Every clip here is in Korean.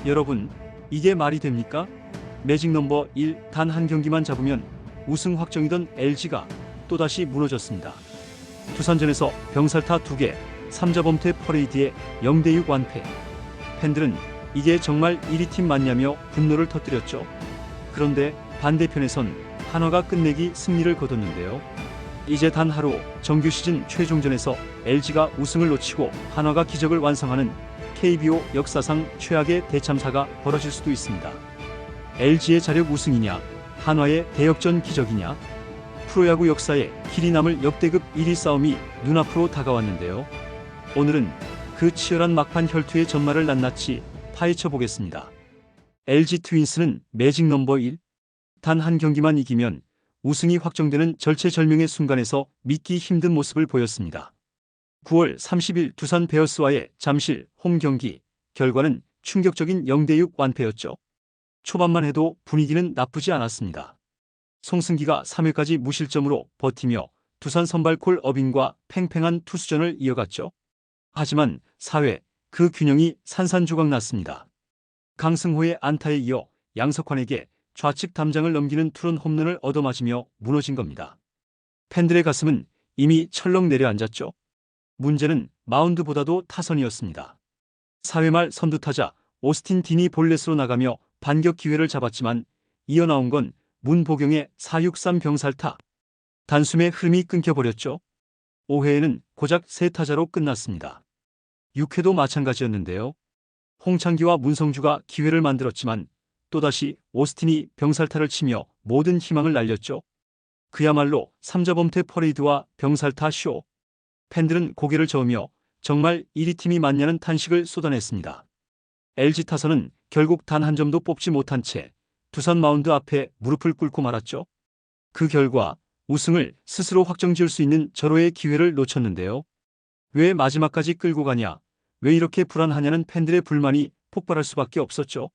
여러분, 이게 말이 됩니까? 매직 넘버 1 단 한 경기만 잡으면 우승 확정이던 LG가 또다시 무너졌습니다. 두산전에서 병살타 2개, 3자범퇴 퍼레이드에 0대6 완패. 팬들은 이게 정말 1위 팀 맞냐며 분노를 터뜨렸죠. 그런데 반대편에선 한화가 끝내기 승리를 거뒀는데요. 이제 단 하루 정규 시즌 최종전에서 LG가 우승을 놓치고 한화가 기적을 완성하는 KBO 역사상 최악의 대참사가 벌어질 수도 있습니다. LG의 자력 우승이냐, 한화의 대역전 기적이냐. 프로야구 역사에 길이 남을 역대급 1위 싸움이 눈앞으로 다가왔는데요. 오늘은 그 치열한 막판 혈투의 전말을 낱낱이 파헤쳐 보겠습니다. LG 트윈스는 매직 넘버 1. 단 한 경기만 이기면 우승이 확정되는 절체절명의 순간에서 믿기 힘든 모습을 보였습니다. 9월 30일 두산 베어스와의 잠실 홈 경기, 결과는 충격적인 0대6 완패였죠. 초반만 해도 분위기는 나쁘지 않았습니다. 송승기가 3회까지 무실점으로 버티며 두산 선발 콜 어빙과 팽팽한 투수전을 이어갔죠. 하지만 4회 그 균형이 산산조각 났습니다. 강승호의 안타에 이어 양석환에게 좌측 담장을 넘기는 투런 홈런을 얻어맞으며 무너진 겁니다. 팬들의 가슴은 이미 철렁 내려앉았죠. 문제는 마운드보다도 타선이었습니다. 4회 말 선두타자 오스틴 딘이 볼넷으로 나가며 반격 기회를 잡았지만 이어 나온 건 문보경의 4-6-3 병살타. 단숨에 흐름이 끊겨버렸죠. 5회에는 고작 3타자로 끝났습니다. 6회도 마찬가지였는데요. 홍창기와 문성주가 기회를 만들었지만 또다시 오스틴이 병살타를 치며 모든 희망을 날렸죠. 그야말로 3자범퇴 퍼레이드와 병살타 쇼. 팬들은 고개를 저으며 정말 1위 팀이 맞냐는 탄식을 쏟아냈습니다. LG 타선은 결국 단 한 점도 뽑지 못한 채 두산 마운드 앞에 무릎을 꿇고 말았죠. 그 결과 우승을 스스로 확정지을 수 있는 절호의 기회를 놓쳤는데요. 왜 마지막까지 끌고 가냐, 왜 이렇게 불안하냐는 팬들의 불만이 폭발할 수밖에 없었죠.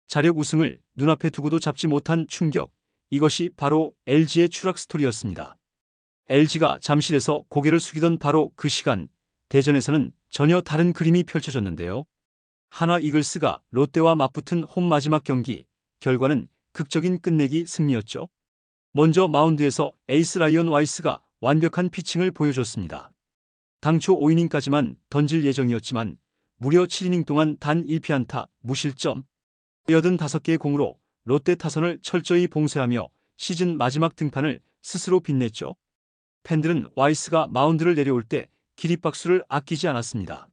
자력 우승을 눈앞에 두고도 잡지 못한 충격, 이것이 바로 LG의 추락 스토리였습니다. LG가 잠실에서 고개를 숙이던 바로 그 시간, 대전에서는 전혀 다른 그림이 펼쳐졌는데요. 한화 이글스가 롯데와 맞붙은 홈 마지막 경기, 결과는 극적인 끝내기 승리였죠. 먼저 마운드에서 에이스 라이언 와이스가 완벽한 피칭을 보여줬습니다. 당초 5이닝까지만 던질 예정이었지만 무려 7이닝 동안 단 1피안타, 무실점. 85개의 공으로 롯데 타선을 철저히 봉쇄하며 시즌 마지막 등판을 스스로 빛냈죠. 팬들은 와이스가 마운드를 내려올 때 기립박수를 아끼지 않았습니다.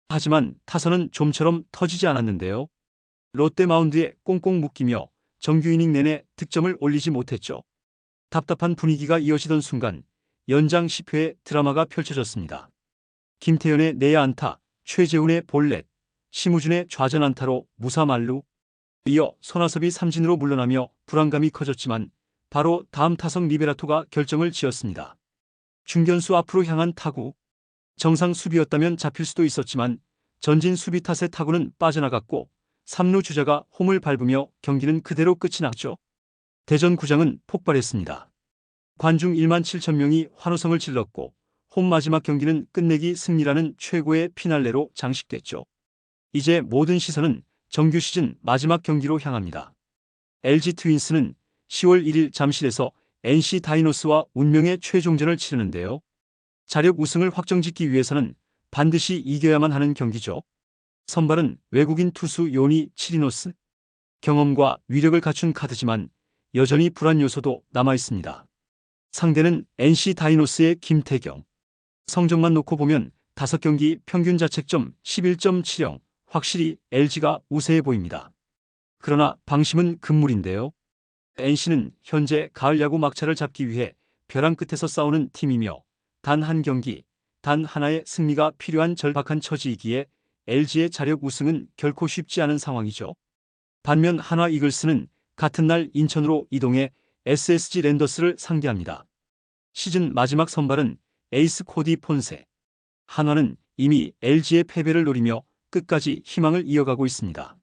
하지만 타선은 좀처럼 터지지 않았는데요. 롯데 마운드에 꽁꽁 묶이며 정규 이닝 내내 득점을 올리지 못했죠. 답답한 분위기가 이어지던 순간 연장 10회에 드라마가 펼쳐졌습니다. 김태현의 내야 안타, 최재훈의 볼넷, 심우준의 좌전 안타로 무사만루. 이어 손아섭이 삼진으로 물러나며 불안감이 커졌지만 바로 다음 타석 리베라토가 결정을 지었습니다. 중견수 앞으로 향한 타구. 정상 수비였다면 잡힐 수도 있었지만 전진 수비 탓에 타구는 빠져나갔고 3루 주자가 홈을 밟으며 경기는 그대로 끝이 났죠. 대전 구장은 폭발했습니다. 관중 1만 7천 명이 환호성을 질렀고 홈 마지막 경기는 끝내기 승리라는 최고의 피날레로 장식됐죠. 이제 모든 시선은 정규 시즌 마지막 경기로 향합니다. LG 트윈스는 10월 1일 잠실에서 NC 다이노스와 운명의 최종전을 치르는데요. 자력 우승을 확정짓기 위해서는 반드시 이겨야만 하는 경기죠. 선발은 외국인 투수 요니 치리노스. 경험과 위력을 갖춘 카드지만 여전히 불안 요소도 남아있습니다. 상대는 NC 다이노스의 김태경. 성적만 놓고 보면 5경기 평균 자책점 11.70, 확실히 LG가 우세해 보입니다. 그러나 방심은 금물인데요. NC는 현재 가을 야구 막차를 잡기 위해 벼랑 끝에서 싸우는 팀이며 단 한 경기, 단 하나의 승리가 필요한 절박한 처지이기에 LG의 자력 우승은 결코 쉽지 않은 상황이죠. 반면 한화 이글스는 같은 날 인천으로 이동해 SSG 랜더스를 상대합니다. 시즌 마지막 선발은 에이스 코디 폰세. 한화는 이미 LG의 패배를 노리며 끝까지 희망을 이어가고 있습니다.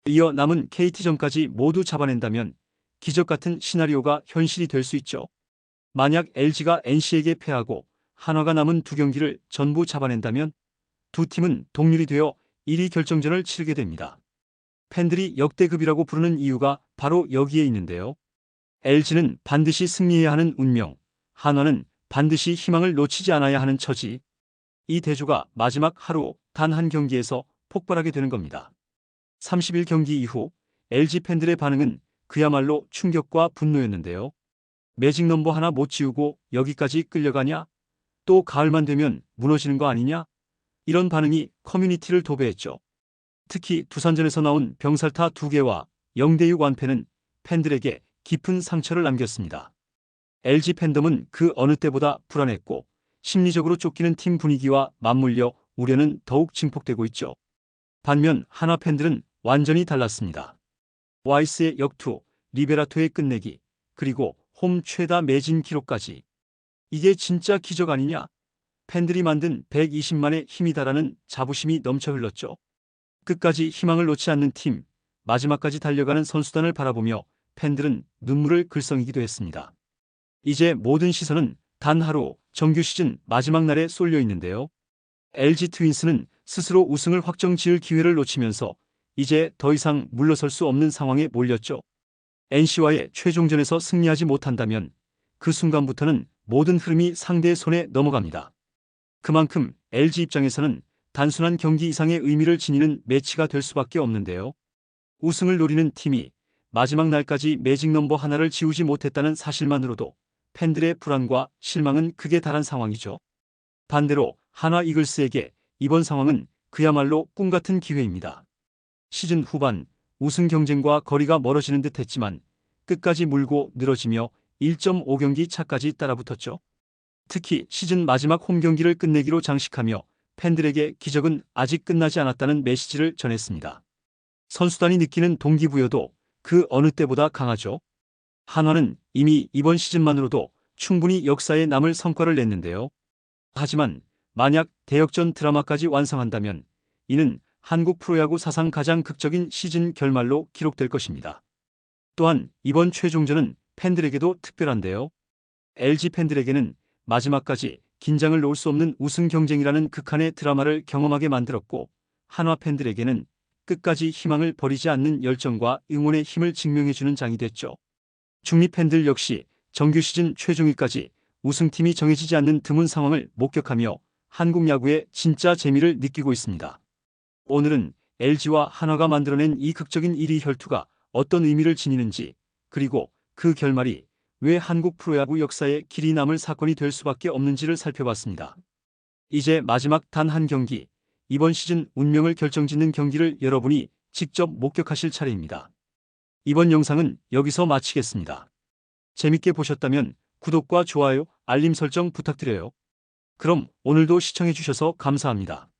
이어 남은 KT전까지 모두 잡아낸다면 기적 같은 시나리오가 현실이 될 수 있죠. 만약 LG가 NC에게 패하고 한화가 남은 2경기를 전부 잡아낸다면 두 팀은 동률이 되어 1위 결정전을 치르게 됩니다. 팬들이 역대급이라고 부르는 이유가 바로 여기에 있는데요. LG는 반드시 승리해야 하는 운명, 한화는 반드시 희망을 놓치지 않아야 하는 처지. 이 대조가 마지막 하루 단 한 경기에서 폭발하게 되는 겁니다. 30일 경기 이후 LG 팬들의 반응은 그야말로 충격과 분노였는데요. 매직 넘버 하나 못 지우고 여기까지 끌려가냐? 또 가을만 되면 무너지는 거 아니냐? 이런 반응이 커뮤니티를 도배했죠. 특히 두산전에서 나온 병살타 2개와 0대6 완패는 팬들에게 깊은 상처를 남겼습니다. LG 팬덤은 그 어느 때보다 불안했고 심리적으로 쫓기는 팀 분위기와 맞물려 우려는 더욱 증폭되고 있죠. 반면 한화 팬들은 완전히 달랐습니다. 와이스의 역투, 리베라토의 끝내기, 그리고 홈 최다 매진 기록까지. 이게 진짜 기적 아니냐? 팬들이 만든 120만의 힘이다라는 자부심이 넘쳐 흘렀죠. 끝까지 희망을 놓지 않는 팀, 마지막까지 달려가는 선수단을 바라보며 팬들은 눈물을 글썽이기도 했습니다. 이제 모든 시선은 단 하루 정규 시즌 마지막 날에 쏠려 있는데요. LG 트윈스는 스스로 우승을 확정지을 기회를 놓치면서 이제 더 이상 물러설 수 없는 상황에 몰렸죠. NC와의 최종전에서 승리하지 못한다면 그 순간부터는 모든 흐름이 상대의 손에 넘어갑니다. 그만큼 LG 입장에서는 단순한 경기 이상의 의미를 지니는 매치가 될 수밖에 없는데요. 우승을 노리는 팀이 마지막 날까지 매직 넘버 하나를 지우지 못했다는 사실만으로도 팬들의 불안과 실망은 극에 달한 상황이죠. 반대로 한화 이글스에게 이번 상황은 그야말로 꿈같은 기회입니다. 시즌 후반 우승 경쟁과 거리가 멀어지는 듯 했지만 끝까지 물고 늘어지며 1.5경기 차까지 따라붙었죠. 특히 시즌 마지막 홈 경기를 끝내기로 장식하며 팬들에게 기적은 아직 끝나지 않았다는 메시지를 전했습니다. 선수단이 느끼는 동기부여도 그 어느 때보다 강하죠. 한화는 이미 이번 시즌만으로도 충분히 역사에 남을 성과를 냈는데요. 하지만 만약 대역전 드라마까지 완성한다면 이는 한국 프로야구 사상 가장 극적인 시즌 결말로 기록될 것입니다. 또한 이번 최종전은 팬들에게도 특별한데요. LG 팬들에게는 마지막까지 긴장을 놓을 수 없는 우승 경쟁이라는 극한의 드라마를 경험하게 만들었고, 한화 팬들에게는 끝까지 희망을 버리지 않는 열정과 응원의 힘을 증명해주는 장이 됐죠. 중립 팬들 역시 정규 시즌 최종일까지 우승팀이 정해지지 않는 드문 상황을 목격하며 한국 야구의 진짜 재미를 느끼고 있습니다. 오늘은 LG와 한화가 만들어낸 이 극적인 1위 혈투가 어떤 의미를 지니는지, 그리고 그 결말이 왜 한국 프로야구 역사에 길이 남을 사건이 될 수밖에 없는지를 살펴봤습니다. 이제 마지막 단 한 경기, 이번 시즌 운명을 결정짓는 경기를 여러분이 직접 목격하실 차례입니다. 이번 영상은 여기서 마치겠습니다. 재밌게 보셨다면 구독과 좋아요, 알림 설정 부탁드려요. 그럼 오늘도 시청해주셔서 감사합니다.